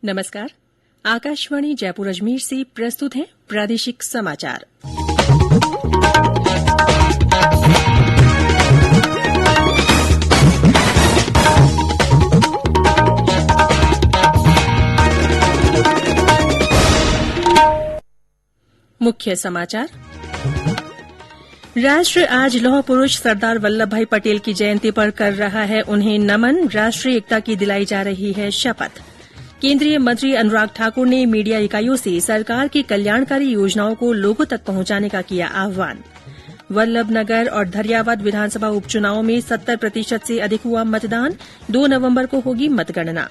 नमस्कार। आकाशवाणी जयपुर अजमेर से प्रस्तुत है प्रादेशिक समाचार। मुख्य समाचार। राष्ट्र आज लौह पुरुष सरदार वल्लभ भाई पटेल की जयंती पर कर रहा है उन्हें नमन। राष्ट्रीय एकता की दिलाई जा रही है शपथ। केंद्रीय मंत्री अनुराग ठाकुर ने मीडिया इकाइयों से सरकार की कल्याणकारी योजनाओं को लोगों तक पहुंचाने का किया आह्वान। वल्लभनगर और धरियावद विधानसभा उपचुनावों में 70% से अधिक हुआ मतदान। 2 नवंबर को होगी मतगणना।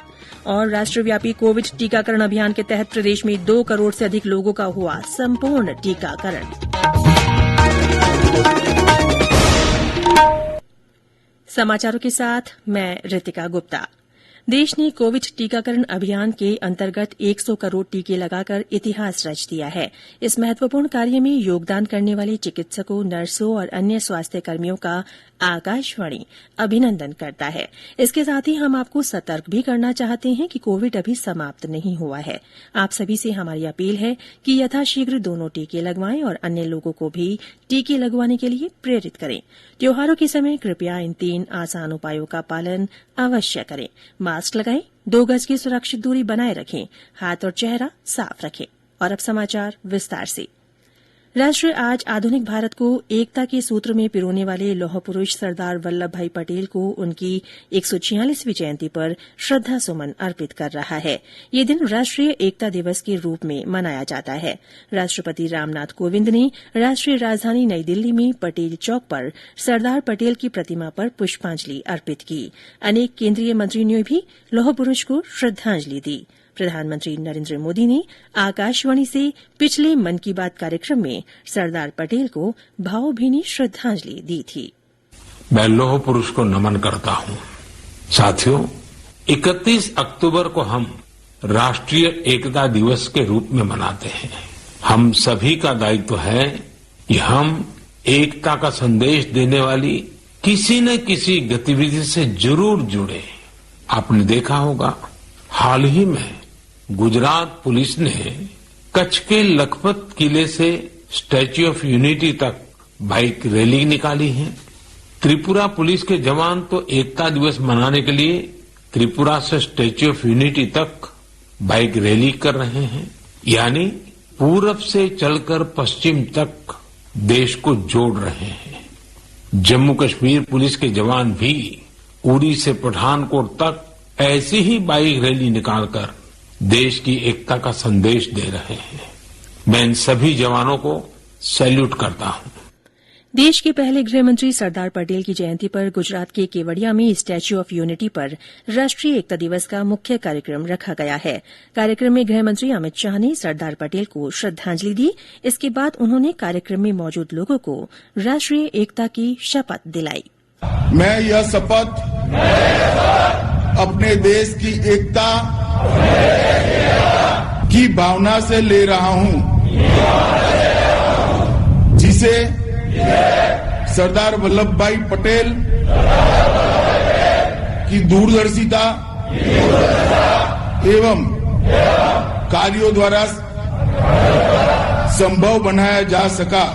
और राष्ट्रव्यापी कोविड टीकाकरण अभियान के तहत प्रदेश में 2 करोड़ से अधिक लोगों का हुआ संपूर्ण टीकाकरण। समाचारों के साथ मैं रितिका गुप्ता। देश ने कोविड टीकाकरण अभियान के अंतर्गत 100 करोड़ टीके लगाकर इतिहास रच दिया है। इस महत्वपूर्ण कार्य में योगदान करने वाले चिकित्सकों, नर्सों और अन्य स्वास्थ्य कर्मियों का आकाशवाणी अभिनंदन करता है। इसके साथ ही हम आपको सतर्क भी करना चाहते हैं कि कोविड अभी समाप्त नहीं हुआ है। आप सभी से हमारी अपील है कि यथाशीघ्र दोनों टीके लगवाएं और अन्य लोगों को भी टीके लगवाने के लिए प्रेरित करें। त्योहारों के समय कृपया इन 3 आसान उपायों का पालन अवश्य करें। मास्क लगाएं, 2 गज की सुरक्षित दूरी बनाए रखें, हाथ और चेहरा साफ रखें। और अब समाचार विस्तार से। राष्ट्र आज आधुनिक भारत को एकता के सूत्र में पिरोने वाले लौह पुरुष सरदार वल्लभ भाई पटेल को उनकी 146वीं जयंती पर श्रद्धा सुमन अर्पित कर रहा है। ये दिन राष्ट्रीय एकता दिवस के रूप में मनाया जाता है। राष्ट्रपति रामनाथ कोविंद ने राष्ट्रीय राजधानी नई दिल्ली में पटेल चौक पर सरदार पटेल की प्रतिमा पर पुष्पांजलि अर्पित की। अनेक केंद्रीय मंत्रियों ने भी लौह पुरुष को श्रद्धांजलि दी। प्रधानमंत्री नरेंद्र मोदी ने आकाशवाणी से पिछले मन की बात कार्यक्रम में सरदार पटेल को भावभीनी श्रद्धांजलि दी थी। मैं लौह पुरुष को नमन करता हूं। साथियों, 31 अक्टूबर को हम राष्ट्रीय एकता दिवस के रूप में मनाते हैं। हम सभी का दायित्व है कि हम एकता का संदेश देने वाली किसी न किसी गतिविधि से जरूर जुड़े। आपने देखा होगा, हाल ही में गुजरात पुलिस ने कच्छ के लखपत किले से स्टैच्यू ऑफ यूनिटी तक बाइक रैली निकाली है। त्रिपुरा पुलिस के जवान तो एकता दिवस मनाने के लिए त्रिपुरा से स्टैच्यू ऑफ यूनिटी तक बाइक रैली कर रहे हैं। यानी पूरब से चलकर पश्चिम तक देश को जोड़ रहे हैं। जम्मू कश्मीर पुलिस के जवान भी उड़ी से पठानकोट तक ऐसी ही बाइक रैली निकालकर देश की एकता का संदेश दे रहे हैं। मैं इन सभी जवानों को सैल्यूट करता हूं। देश के पहले गृह मंत्री सरदार पटेल की जयंती पर गुजरात के केवड़िया में स्टैच्यू ऑफ यूनिटी पर राष्ट्रीय एकता दिवस का मुख्य कार्यक्रम रखा गया है। कार्यक्रम में गृह मंत्री अमित शाह ने सरदार पटेल को श्रद्धांजलि दी। इसके बाद उन्होंने कार्यक्रम में मौजूद लोगों को राष्ट्रीय एकता की शपथ दिलाई। मैं यह शपथ अपने देश की एकता की भावना से ले रहा हूं, जिसे सरदार वल्लभ भाई पटेल की दूरदर्शिता एवं कार्यों द्वारा संभव बनाया जा सका।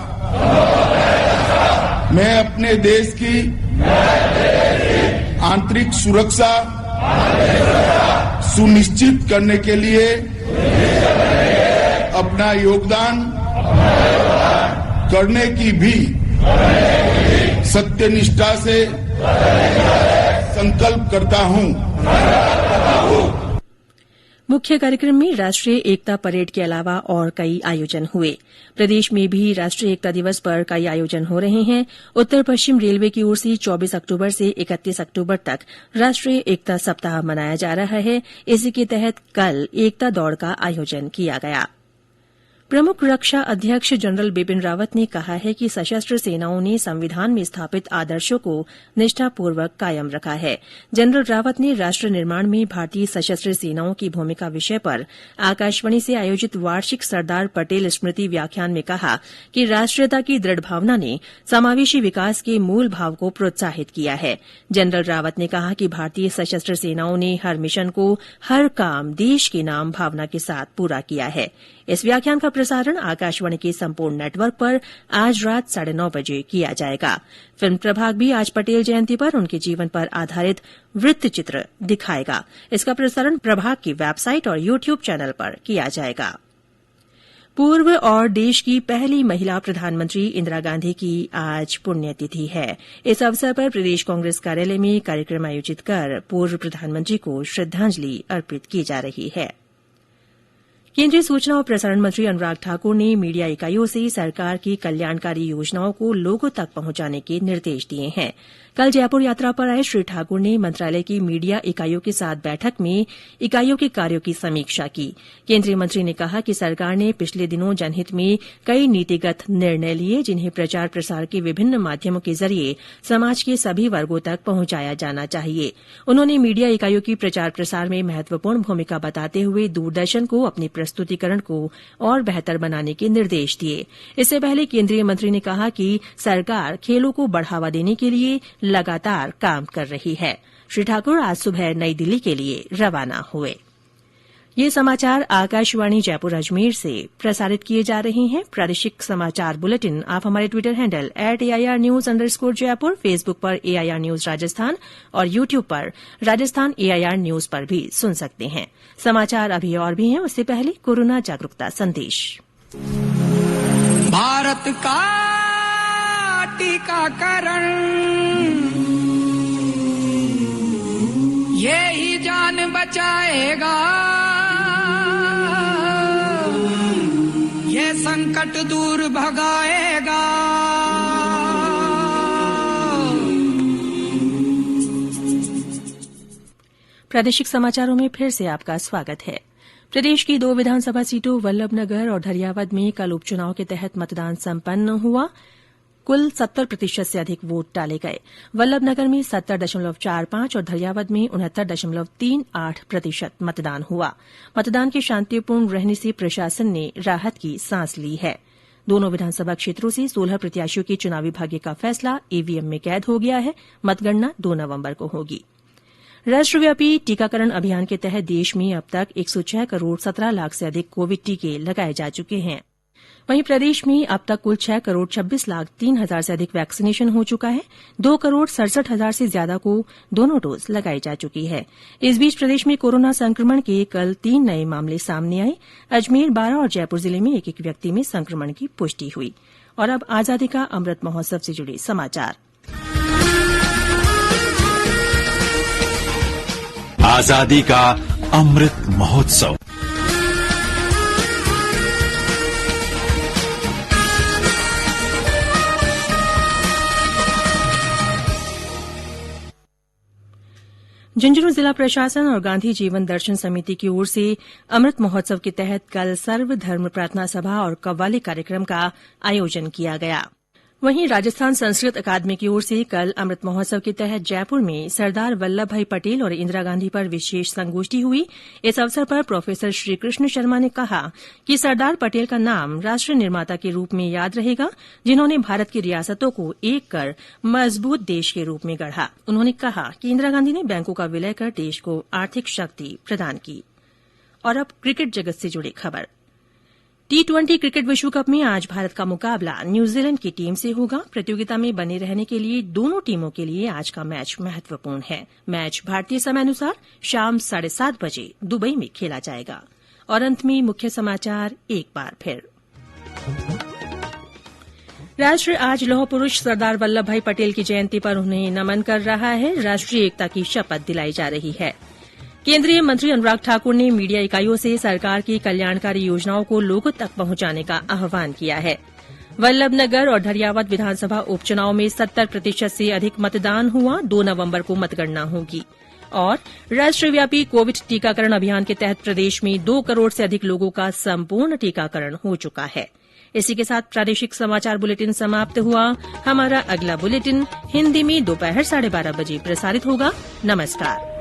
मैं अपने देश की आंतरिक सुरक्षा सुनिश्चित करने के लिए अपना योगदान करने की भी सत्यनिष्ठा से संकल्प करता हूं। मुख्य कार्यक्रम में राष्ट्रीय एकता परेड के अलावा और कई आयोजन हुए। प्रदेश में भी राष्ट्रीय एकता दिवस पर कई आयोजन हो रहे हैं। उत्तर पश्चिम रेलवे की ओर से 24 अक्टूबर से 31 अक्टूबर तक राष्ट्रीय एकता सप्ताह मनाया जा रहा है। इसी के तहत कल एकता दौड़ का आयोजन किया गया। प्रमुख रक्षा अध्यक्ष जनरल बिपिन रावत ने कहा है कि सशस्त्र सेनाओं ने संविधान में स्थापित आदर्शों को निष्ठापूर्वक कायम रखा है। जनरल रावत ने राष्ट्र निर्माण में भारतीय सशस्त्र सेनाओं की भूमिका विषय पर आकाशवाणी से आयोजित वार्षिक सरदार पटेल स्मृति व्याख्यान में कहा कि राष्ट्रीयता की दृढ़ भावना ने समावेशी विकास के मूल भाव को प्रोत्साहित किया है। जनरल रावत ने कहा कि भारतीय सशस्त्र सेनाओं ने हर मिशन को, हर काम देश के नाम भावना के साथ पूरा किया है। इस व्याख्यान का प्रसारण आकाशवाणी के संपूर्ण नेटवर्क पर आज रात 9:30 बजे किया जाएगा। फिल्म प्रभाग भी आज पटेल जयंती पर उनके जीवन पर आधारित वृत्तचित्र दिखाएगा। इसका प्रसारण प्रभाग की वेबसाइट और यूट्यूब चैनल पर किया जाएगा। पूर्व और देश की पहली महिला प्रधानमंत्री इंदिरा गांधी की आज पुण्यतिथि है। इस अवसर पर प्रदेश कांग्रेस कार्यालय में कार्यक्रम आयोजित कर पूर्व प्रधानमंत्री को श्रद्धांजलि अर्पित की जा रही है। केंद्रीय सूचना और प्रसारण मंत्री अनुराग ठाकुर ने मीडिया इकाइयों से सरकार की कल्याणकारी योजनाओं को लोगों तक पहुंचाने के निर्देश दिए हैं। कल जयपुर यात्रा पर आए श्री ठाकुर ने मंत्रालय की मीडिया इकाइयों के साथ बैठक में इकाइयों के कार्यों की समीक्षा की। केंद्रीय मंत्री ने कहा कि सरकार ने पिछले दिनों जनहित में कई नीतिगत निर्णय लिए, जिन्हें प्रचार प्रसार के विभिन्न माध्यमों के जरिए समाज के सभी वर्गों तक पहुंचाया जाना चाहिए। उन्होंने मीडिया इकाइयों की प्रचार प्रसार में महत्वपूर्ण भूमिका बताते हुए दूरदर्शन को अपने प्रस्तुतिकरण को और बेहतर बनाने के निर्देश दिए। इससे पहले केंद्रीय मंत्री ने कहा कि सरकार खेलों को बढ़ावा देने के लिए लगातार काम कर रही है। श्री ठाकुर आज सुबह नई दिल्ली के लिए रवाना हुए। ये समाचार आकाशवाणी जयपुर अजमेर से प्रसारित किए जा रहे हैं। प्रादेशिक समाचार बुलेटिन आप हमारे ट्विटर हैंडल @AIRnews_जयपुर, फेसबुक पर AIR न्यूज राजस्थान और यूट्यूब पर राजस्थान AIR न्यूज पर भी सुन सकते हैं। समाचार अभी और भी हैं, उससे पहले कोरोना जागरूकता संदेश। भारत का टीकाकरण ये ही जान बचाएगा, ये संकट दूर भगाएगा। प्रादेशिक समाचारों में फिर से आपका स्वागत है। प्रदेश की 2 विधानसभा सीटों वल्लभनगर और धरियावद में कल उपचुनाव के तहत मतदान संपन्न हुआ। कुल 70% से अधिक वोट डाले गए। वल्लभनगर में 70.45 और धरियावद में 69.38% मतदान हुआ। मतदान के शांतिपूर्ण रहने से प्रशासन ने राहत की सांस ली है। दोनों विधानसभा क्षेत्रों से 16 प्रत्याशियों के चुनावी भाग्य का फैसला ईवीएम में कैद हो गया है। मतगणना 2 नवंबर को होगी। राष्ट्रव्यापी टीकाकरण अभियान के तहत देश में अब तक 106 करोड़ 17 लाख से अधिक कोविड टीके लगाए जा चुके हैं। वहीं प्रदेश में अब तक कुल 6 करोड़ 26 लाख 3 हजार से अधिक वैक्सीनेशन हो चुका है। 2 करोड़ 67 हजार से ज्यादा को दोनों डोज लगाई जा चुकी है। इस बीच प्रदेश में कोरोना संक्रमण के कल 3 नए मामले सामने आए। अजमेर, बारां और जयपुर जिले में एक व्यक्ति में संक्रमण की पुष्टि हुई। और अब आजादी का अमृत महोत्सव से जुड़े समाचार। आजादी का अमृत महोत्सव। झुंझुनू जिला प्रशासन और गांधी जीवन दर्शन समिति की ओर से अमृत महोत्सव के तहत कल सर्वधर्म प्रार्थना सभा और कव्वाली कार्यक्रम का आयोजन किया गया। वहीं राजस्थान संस्कृत अकादमी की ओर से कल अमृत महोत्सव के तहत जयपुर में सरदार वल्लभ भाई पटेल और इंदिरा गांधी पर विशेष संगोष्ठी हुई। इस अवसर पर प्रोफेसर श्रीकृष्ण शर्मा ने कहा कि सरदार पटेल का नाम राष्ट्र निर्माता के रूप में याद रहेगा, जिन्होंने भारत की रियासतों को एक कर मजबूत देश के रूप में गढ़ा। उन्होंने कहा कि इंदिरा गांधी ने बैंकों का विलय कर देश को आर्थिक शक्ति प्रदान की। और अब क्रिकेट जगत से जुड़ी खबर। T20 क्रिकेट विश्व कप में आज भारत का मुकाबला न्यूजीलैंड की टीम से होगा। प्रतियोगिता में बने रहने के लिए दोनों टीमों के लिए आज का मैच महत्वपूर्ण है। मैच भारतीय समयानुसार शाम 7:30 बजे दुबई में खेला जाएगा। और अंत में मुख्य समाचार एक बार फिर। राष्ट्र आज लौह पुरुष सरदार वल्लभ भाई पटेल की जयंती पर उन्हें नमन कर रहा है। राष्ट्रीय एकता की शपथ दिलाई जा रही है। केंद्रीय मंत्री अनुराग ठाकुर ने मीडिया इकाइयों से सरकार की कल्याणकारी योजनाओं को लोगों तक पहुंचाने का आह्वान किया है। वल्लभनगर और धरियावद विधानसभा उपचुनाव में 70% से अधिक मतदान हुआ। 2 नवंबर को मतगणना होगी। और राष्ट्रव्यापी कोविड टीकाकरण अभियान के तहत प्रदेश में 2 करोड़ से अधिक लोगों का संपूर्ण टीकाकरण हो चुका है। इसी के साथ प्रादेशिक समाचार बुलेटिन समाप्त हुआ। हमारा अगला बुलेटिन हिन्दी में दोपहर 12:30 बजे प्रसारित होगा। नमस्कार।